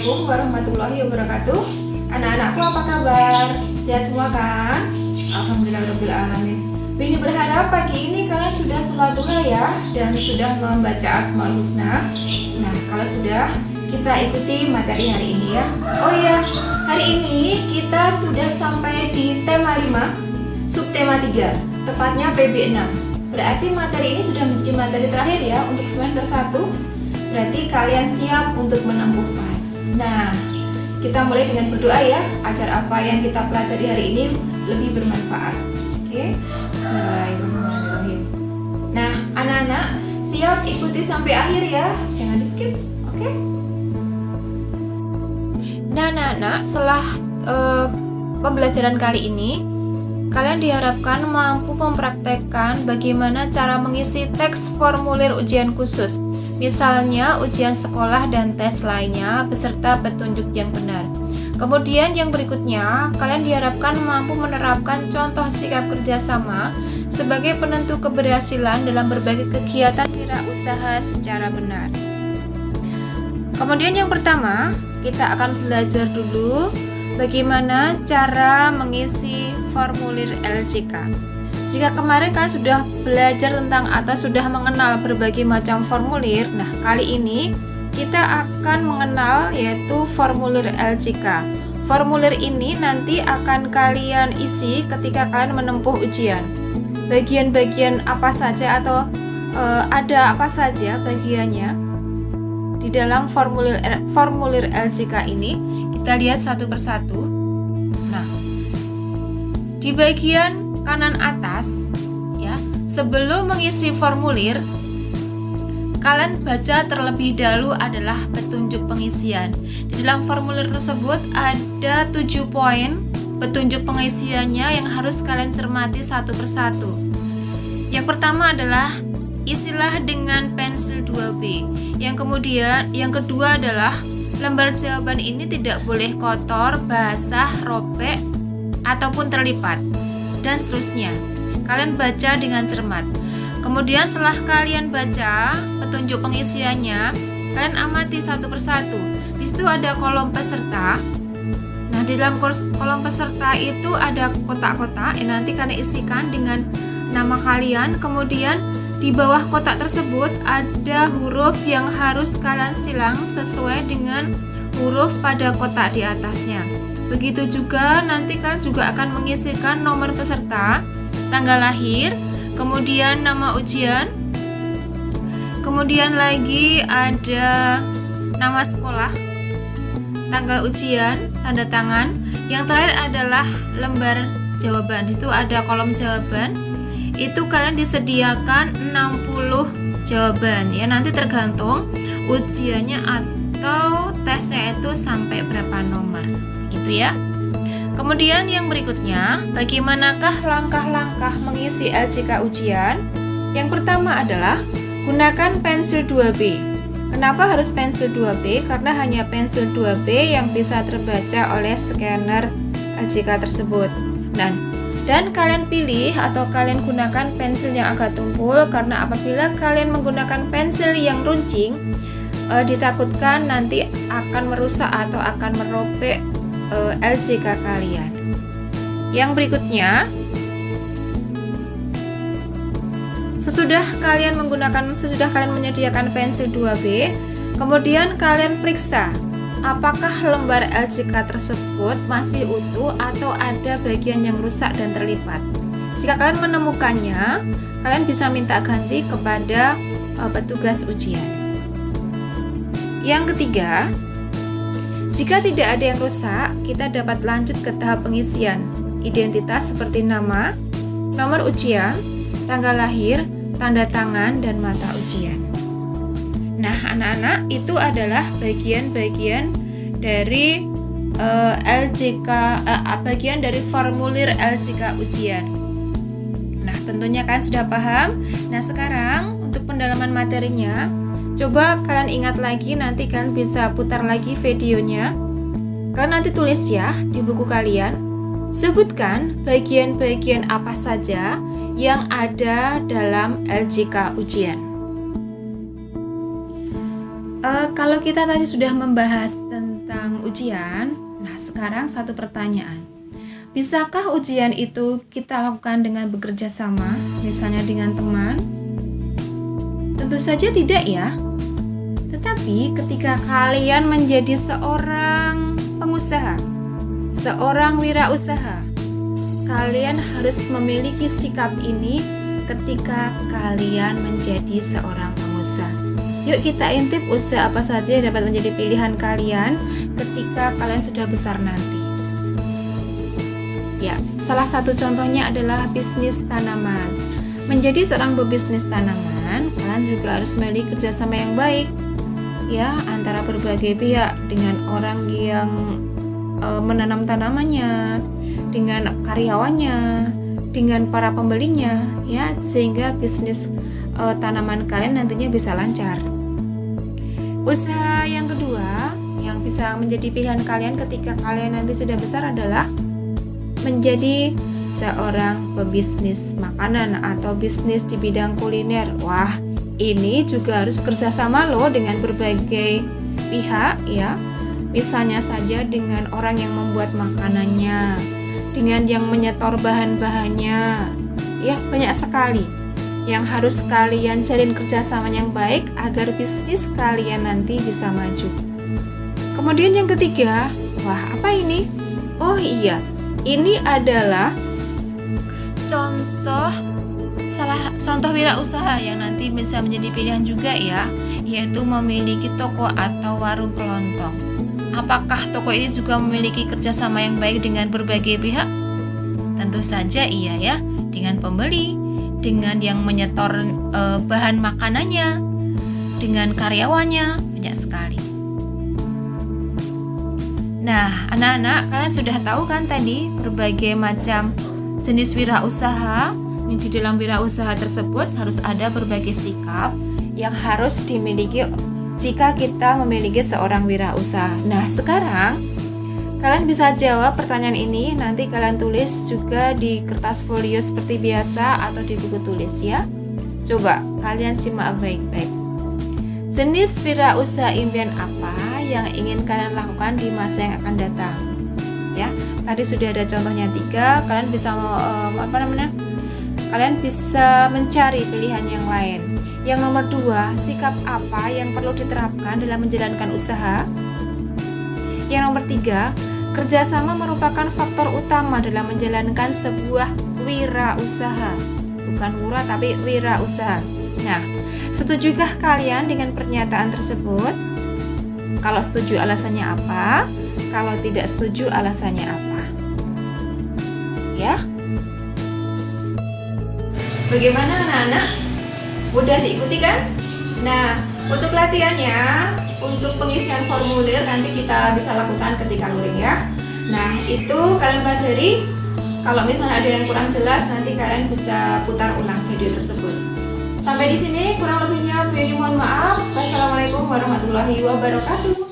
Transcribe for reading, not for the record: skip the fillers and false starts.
Assalamualaikum warahmatullahi wabarakatuh. Anak-anakku apa kabar? Sehat semua kan? Alhamdulillahirrahmanirrahim. Bini berharap pagi ini kalian sudah sholat duha ya, dan sudah membaca Asmaul Husna. Nah, kalau sudah, kita ikuti materi hari ini ya. Oh iya, hari ini kita sudah sampai di tema 5, subtema 3, tepatnya PB 6. Berarti materi ini sudah menjadi materi terakhir ya untuk semester 1. Berarti kalian siap untuk menempuh pas. Nah, kita mulai dengan berdoa ya, agar apa yang kita pelajari hari ini lebih bermanfaat. Oke, Bismillahirrahmanirrahim. Nah, anak-anak siap ikuti sampai akhir ya, jangan di skip. Oke? Nah, anak-anak, setelah pembelajaran kali ini, kalian diharapkan mampu mempraktekkan bagaimana cara mengisi teks formulir ujian khusus. Misalnya ujian sekolah dan tes lainnya beserta petunjuk yang benar. Kemudian yang berikutnya, kalian diharapkan mampu menerapkan contoh sikap kerjasama sebagai penentu keberhasilan dalam berbagai kegiatan wirausaha secara benar. Kemudian yang pertama, kita akan belajar dulu bagaimana cara mengisi formulir LJK. Jika kemarin kalian sudah belajar tentang atau sudah mengenal berbagai macam formulir, nah kali ini kita akan mengenal yaitu formulir LJK. Formulir ini nanti akan kalian isi ketika kalian menempuh ujian. Bagian-bagian apa saja atau ada apa saja bagiannya di dalam formulir LJK ini, kita lihat satu persatu. Nah, di bagian kanan atas ya, sebelum mengisi formulir, kalian baca terlebih dahulu adalah petunjuk pengisian. Di dalam formulir tersebut ada 7 poin petunjuk pengisiannya yang harus kalian cermati satu persatu. Yang pertama adalah isilah dengan pensil 2B. Yang kedua adalah lembar jawaban ini tidak boleh kotor, basah, robek ataupun terlipat, dan seterusnya. Kalian baca dengan cermat. Kemudian setelah kalian baca petunjuk pengisiannya, kalian amati satu persatu. Di situ ada kolom peserta. Nah, di dalam kolom peserta itu ada kotak-kotak yang nanti kalian isikan dengan nama kalian. Kemudian di bawah kotak tersebut ada huruf yang harus kalian silang sesuai dengan huruf pada kotak di atasnya. Begitu juga nanti kalian juga akan mengisikan nomor peserta, tanggal lahir, kemudian nama ujian, kemudian lagi ada nama sekolah, tanggal ujian, tanda tangan. Yang terakhir adalah lembar jawaban. Itu ada kolom jawaban. Itu kalian disediakan 60 jawaban ya, nanti tergantung ujiannya atau tesnya itu sampai berapa nomor gitu ya. Kemudian yang berikutnya, bagaimanakah langkah-langkah mengisi LJK ujian? Yang pertama adalah gunakan pensil 2B. Kenapa harus pensil 2B? Karena hanya pensil 2B yang bisa terbaca oleh scanner LJK tersebut. Dan kalian pilih atau kalian gunakan pensil yang agak tumpul, karena apabila kalian menggunakan pensil yang runcing, ditakutkan nanti akan merusak atau akan merobek LJK kalian. Yang berikutnya, sesudah kalian menyediakan pensil 2B, kemudian kalian periksa apakah lembar LJK tersebut masih utuh atau ada bagian yang rusak dan terlipat. Jika kalian menemukannya, kalian bisa minta ganti kepada petugas ujian. Yang ketiga, jika tidak ada yang rusak, kita dapat lanjut ke tahap pengisian identitas seperti nama, nomor ujian, tanggal lahir, tanda tangan, dan mata ujian. Nah, anak-anak, itu adalah bagian-bagian dari bagian dari formulir LJK ujian. Nah, tentunya kalian sudah paham. Nah, sekarang untuk pendalaman materinya, coba kalian ingat lagi, nanti kalian bisa putar lagi videonya. Kalian nanti tulis ya di buku kalian, sebutkan bagian-bagian apa saja yang ada dalam LJK ujian. Kalau kita tadi sudah membahas tentang tentang ujian. Nah, sekarang satu pertanyaan. Bisakah ujian itu kita lakukan dengan bekerja sama, misalnya dengan teman? Tentu saja tidak ya. Tetapi ketika kalian menjadi seorang pengusaha, seorang wirausaha, kalian harus memiliki sikap ini ketika kalian menjadi seorang pengusaha. Yuk kita intip usaha apa saja yang dapat menjadi pilihan kalian ketika kalian sudah besar nanti. Ya, salah satu contohnya adalah bisnis tanaman. Menjadi seorang pebisnis tanaman, kalian juga harus memiliki kerjasama yang baik, ya, antara berbagai pihak, dengan orang yang menanam tanamannya, dengan karyawannya, dengan para pembelinya, ya, sehingga bisnis tanaman kalian nantinya bisa lancar. Usaha yang kedua yang bisa menjadi pilihan kalian ketika kalian nanti sudah besar adalah menjadi seorang pebisnis makanan atau bisnis di bidang kuliner. Wah, ini juga harus kerjasama loh dengan berbagai pihak, ya. Misalnya saja dengan orang yang membuat makanannya, dengan yang menyetor bahan-bahannya, ya, banyak sekali yang harus kalian jalin kerjasama yang baik agar bisnis kalian nanti bisa maju. Kemudian yang ketiga, wah, apa ini? Oh iya, ini adalah contoh wirausaha yang nanti bisa menjadi pilihan juga ya, yaitu memiliki toko atau warung kelontong. Apakah toko ini juga memiliki kerjasama yang baik dengan berbagai pihak? Tentu saja iya ya, dengan pembeli, dengan yang menyetor bahan makanannya, dengan karyawannya, banyak sekali. Nah, anak-anak, kalian sudah tahu kan tadi berbagai macam jenis wirausaha. Di dalam wirausaha tersebut harus ada berbagai sikap yang harus dimiliki jika kita memiliki seorang wirausaha. Nah, sekarang kalian bisa jawab pertanyaan ini, nanti kalian tulis juga di kertas folio seperti biasa atau di buku tulis ya. Coba kalian simak baik-baik. Jenis wirausaha impian apa yang ingin kalian lakukan di masa yang akan datang? Ya, tadi sudah ada contohnya 3, kalian bisa kalian bisa mencari pilihan yang lain. Yang nomor 2, sikap apa yang perlu diterapkan dalam menjalankan usaha? Yang nomor 3, kerjasama merupakan faktor utama dalam menjalankan sebuah wirausaha. Bukan wira tapi wirausaha. Nah, setujukah kalian dengan pernyataan tersebut? Kalau setuju alasannya apa? Kalau tidak setuju alasannya apa? Ya. Bagaimana anak-anak? Mudah diikuti kan? Nah, untuk latihannya, untuk pengisian formulir nanti kita bisa lakukan ketika luring ya. Nah, itu kalian pelajari. Kalau misalnya ada yang kurang jelas, nanti kalian bisa putar ulang video tersebut. Sampai di sini, kurang lebihnya Bu Yeni mohon maaf. Wassalamualaikum warahmatullahi wabarakatuh.